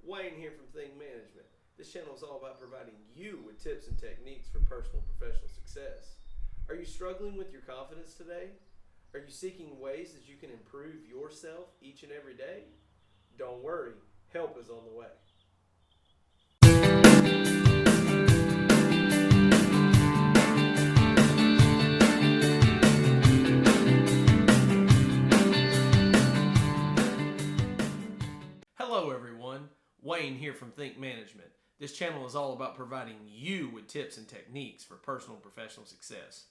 Wayne here from Think Management. This channel is all about providing you with tips and techniques for personal and professional success. Are you struggling with your confidence today? Are you seeking ways that you can improve yourself each and every day? Don't worry, help is on the way. Hello everyone, Wayne here from Think Management. This channel is all about providing you with tips and techniques for personal and professional success.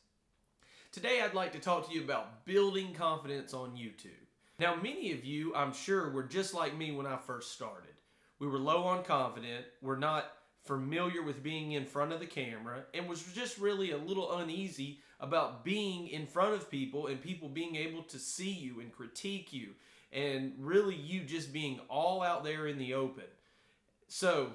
Today I'd like to talk to you about building confidence on YouTube. Now many of you, I'm sure, were just like me when I first started. We were low on confidence, we're not familiar with being in front of the camera, and was just really a little uneasy about being in front of people and people being able to see you and critique you, and really you just being all out there in the open. So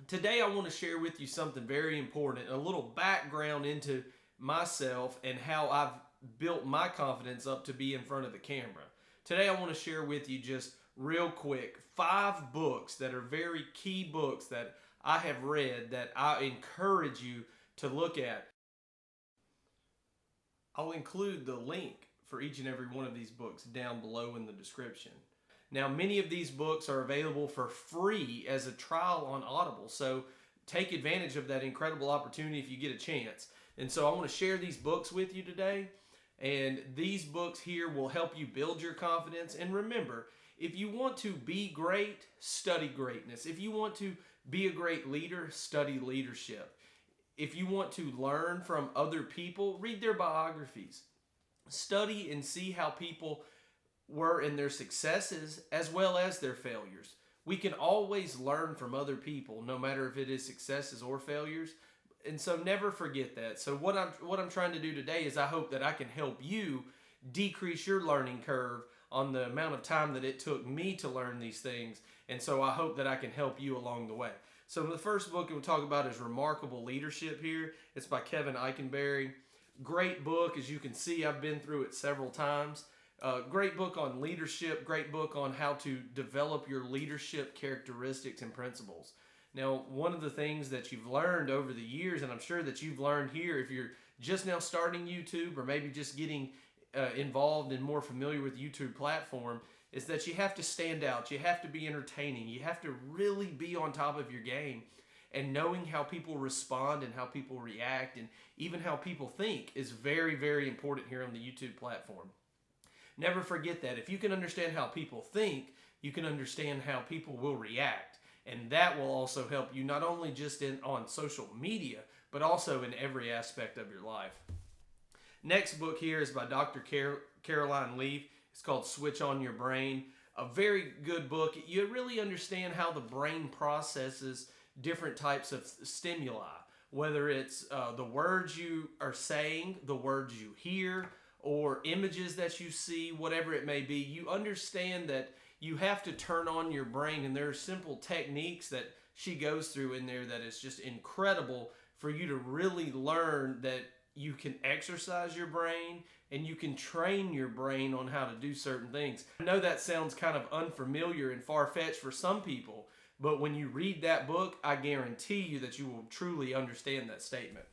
today I want to share with you something very important, a little background into myself and how I've built my confidence up to be in front of the camera. Today I want to share with you just real quick 5 books that are very key books that I have read that I encourage you to look at. I'll include the link for each and every one of these books down below in the description. Now, many of these books are available for free as a trial on Audible, so take advantage of that incredible opportunity if you get a chance. And so I want to share these books with you today, and these books here will help you build your confidence. And remember, if you want to be great, study greatness. If you want to be a great leader, study leadership. If you want to learn from other people, read their biographies. Study and see how people were in their successes as well as their failures. We can always learn from other people, no matter if it is successes or failures. And so never forget that. So what I'm trying to do today is I hope that I can help you decrease your learning curve on the amount of time that it took me to learn these things. And so I hope that I can help you along the way. So the first book we'll talk about is Remarkable Leadership here. It's by Kevin Eikenberry. Great book. As you can see, I've been through it several times. Great book on leadership. Great book on how to develop your leadership characteristics and principles. Now, one of the things that you've learned over the years, and I'm sure that you've learned here if you're just now starting YouTube or maybe just getting involved and more familiar with YouTube platform, is that you have to stand out. You have to be entertaining. You have to really be on top of your game. And knowing how people respond and how people react and even how people think is very, very important here on the YouTube platform. Never forget that. If you can understand how people think, you can understand how people will react. And that will also help you not only just on social media, but also in every aspect of your life. Next book here is by Dr. Caroline Leaf. It's called Switch on Your Brain. A very good book. You really understand how the brain processes different types of stimuli, whether it's the words you are saying, the words you hear, or images that you see, whatever it may be. You understand that you have to turn on your brain, and there are simple techniques that she goes through in there that is just incredible for you to really learn that you can exercise your brain and you can train your brain on how to do certain things. I know that sounds kind of unfamiliar and far-fetched for some people, but when you read that book, I guarantee you that you will truly understand that statement.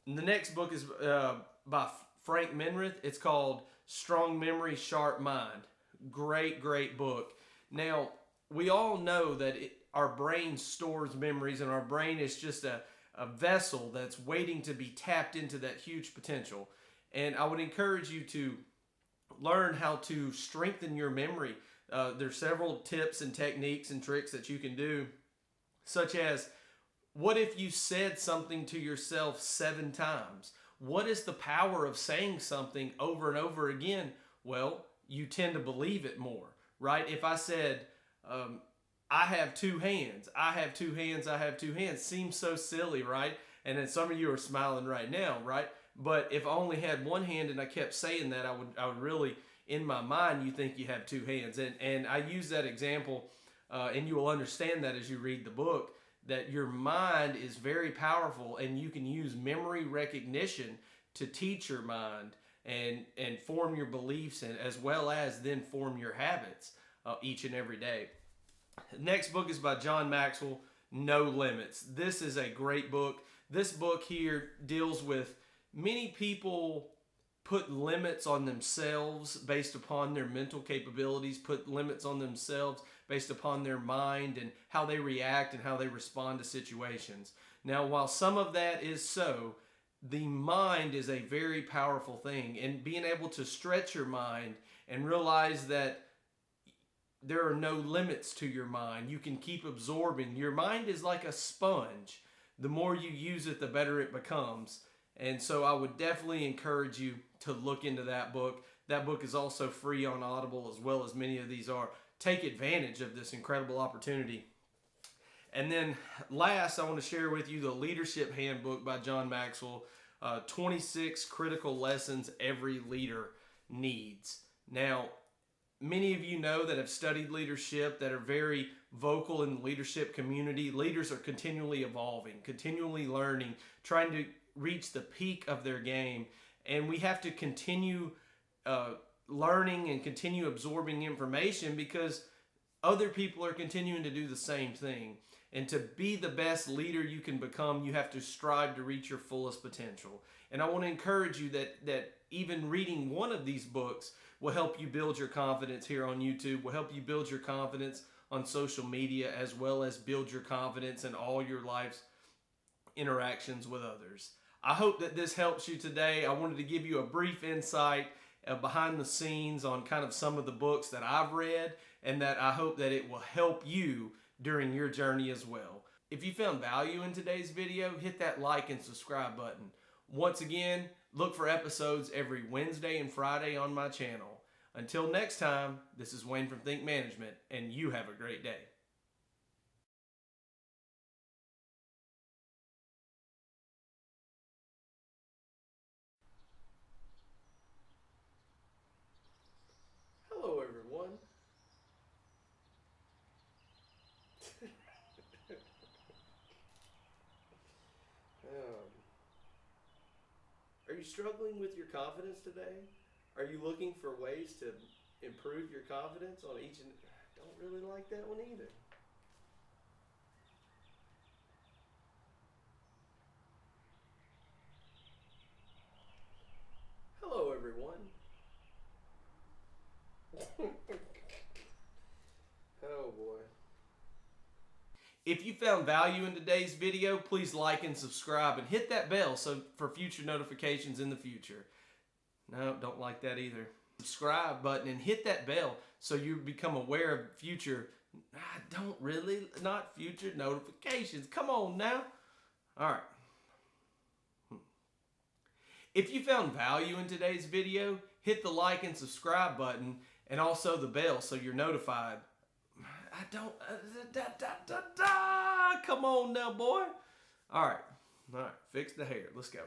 And the next book is by Frank Menrith. It's called Strong Memory, Sharp Mind. Great, great book. Now, we all know that our brain stores memories, and our brain is just a vessel that's waiting to be tapped into that huge potential. And I would encourage you to learn how to strengthen your memory. There's several tips and techniques and tricks that you can do, such as, what if you said something to yourself 7 times? What is the power of saying something over and over again? Well, you tend to believe it more, right? If I said, I have 2 hands, I have 2 hands, I have 2 hands, seems so silly, right? And then some of you are smiling right now, right? But if I only had 1 hand and I kept saying that, I would really, in my mind, you think you have 2 hands. And I use that example, and you will understand that as you read the book, that your mind is very powerful, and you can use memory recognition to teach your mind and form your beliefs, and as well as then form your habits each and every day. The next book is by John Maxwell, No Limits. This is a great book. This book here deals with many people put limits on themselves based upon their mental capabilities, put limits on themselves based upon their mind and how they react and how they respond to situations. Now, while some of that is so, the mind is a very powerful thing, and being able to stretch your mind and realize that there are no limits to your mind. You can keep absorbing. Your mind is like a sponge. The more you use it, the better it becomes. And so I would definitely encourage you to look into that book. That book is also free on Audible, as well as many of these are. Take advantage of this incredible opportunity. And then last, I want to share with you the Leadership Handbook by John Maxwell, 26 critical lessons every leader needs. Now, many of you know that have studied leadership, that are very vocal in the leadership community. Leaders are continually evolving, continually learning, trying to reach the peak of their game. And we have to continue learning and continue absorbing information because other people are continuing to do the same thing. And to be the best leader you can become, you have to strive to reach your fullest potential. And I want to encourage you that even reading one of these books will help you build your confidence here on YouTube, will help you build your confidence on social media, as well as build your confidence in all your life's interactions with others. I hope that this helps you today. I wanted to give you a brief insight behind the scenes on kind of some of the books that I've read, and that I hope that it will help you during your journey as well. If you found value in today's video, hit that like and subscribe button. Once again, look for episodes every Wednesday and Friday on my channel. Until next time, this is Wayne from Think Management, and you have a great day. Hello, everyone. Are you struggling with your confidence today? Are you looking for ways to improve your confidence on each and don't really like that one either. Hello everyone. Oh boy. If you found value in today's video, please like and subscribe and hit that bell so for future notifications in the future. No, don't like that either. Subscribe button and hit that bell so you become aware of future, not future notifications. Come on now. All right. If you found value in today's video, hit the like and subscribe button and also the bell so you're notified. Come on now, boy. All right, fix the hair. Let's go.